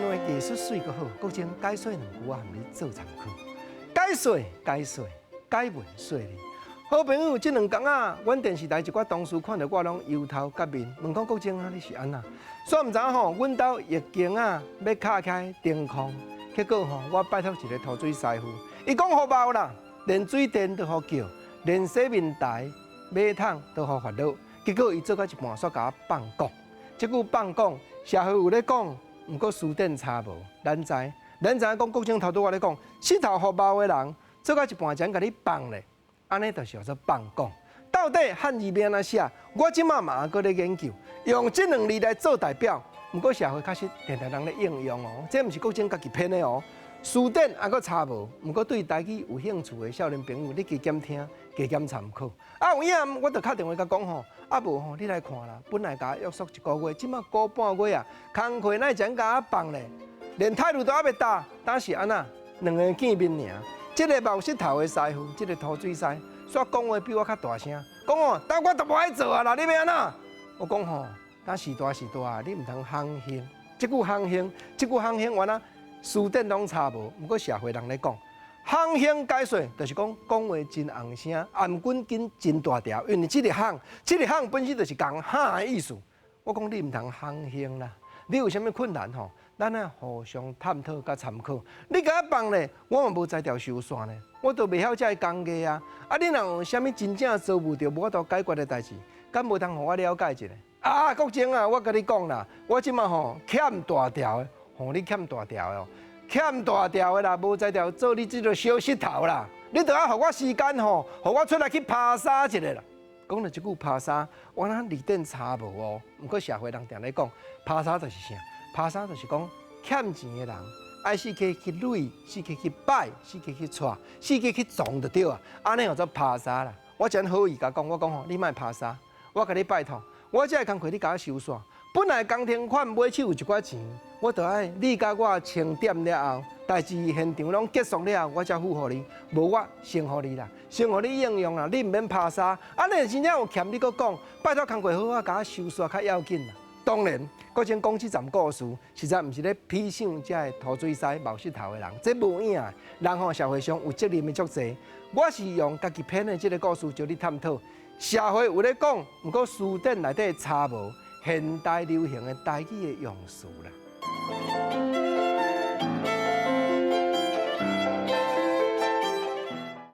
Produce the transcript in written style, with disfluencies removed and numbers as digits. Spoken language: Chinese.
话技术水阁好，国情解说两句啊，含你做参考。解说，解文说理。好朋友，这两天啊，阮电视台一寡同事看到我拢忧头甲面，问讲国情啊，你是安那？煞毋知吼，阮兜疫情啊要敲开停空，结果吼，我拜托一个土水师傅，伊讲好包啦，连水电都好叫，连洗面台、马桶都好烦恼。结果伊做到一半，煞甲我放讲，这句放讲，社会有咧讲，毋过书店差无。咱知讲国情头拄我咧讲，四头好包的人做到一半前甲你放咧。安尼就是叫做放讲，到底汉字要安怎写？我即马嘛搁咧研究，用这两字来做代表。毋过社会确实常常人咧应用哦，这毋是国情家己编的哦。书典还搁差无，毋过对台语有兴趣的少年朋友，你加减听，加减参考。啊，有影我就敲电话甲讲吼，啊无吼，你来看啦。本来甲约束一个月，即马过半月啊，工课哪会甲我放咧？连态度都还袂打，但是安那两个见面尔。这个毛石头的师傅，这个土水师，煞讲话比我较大声，讲哦，但我都无爱做啊啦，你要安怎？我讲吼，但是大，你唔通行行。这句行行，原来书典拢差无，毋过社会人咧讲，行行解说，就是讲话真红声，颔棍筋真大条，因为这个行本身就是讲行的意思。我讲你唔通行行啦，你有啥物困难吼？咱啊互相探讨甲参考。你甲我放咧，我嘛无在条收线咧，我都袂晓这个工艺啊。啊，你若有啥物真正做唔到无法度解决的代志，敢无通互我了解一下？啊，国情啊，我甲你讲啦，我即马吼欠大条的，吼你欠大条的哦，欠大条的啦，无在条做你这个小石头啦。你着要互我时间吼，互我出来去爬山一下啦。讲了一句爬山，我那字典差无哦。毋过社会人常咧讲，爬山就是啥？爬山就是讲欠钱的人，爱死去累，死去摆，死去带，死去撞就对啊。安尼叫做爬山啦。我真好意甲讲，我讲吼，你莫爬山，我甲你拜托，我这个工课你甲我收线。本来工程款买手有一寡钱，我着爱你甲我清点了后，代志现场拢结束了后，我才付互你，无我先互你啦，先互你应用啦，你毋免爬山。安尼真正有欠你搁讲，拜托工课好甲我收线较要紧啦。当然。国情讲这站故事，实在毋是咧批赏这个土水师、毛石头的人，这无影的。人吼社会上有责任的足侪。我是用家己编的这个故事，就你探讨。社会有咧讲，毋过书典内底差无现代流行的台语的用词啦。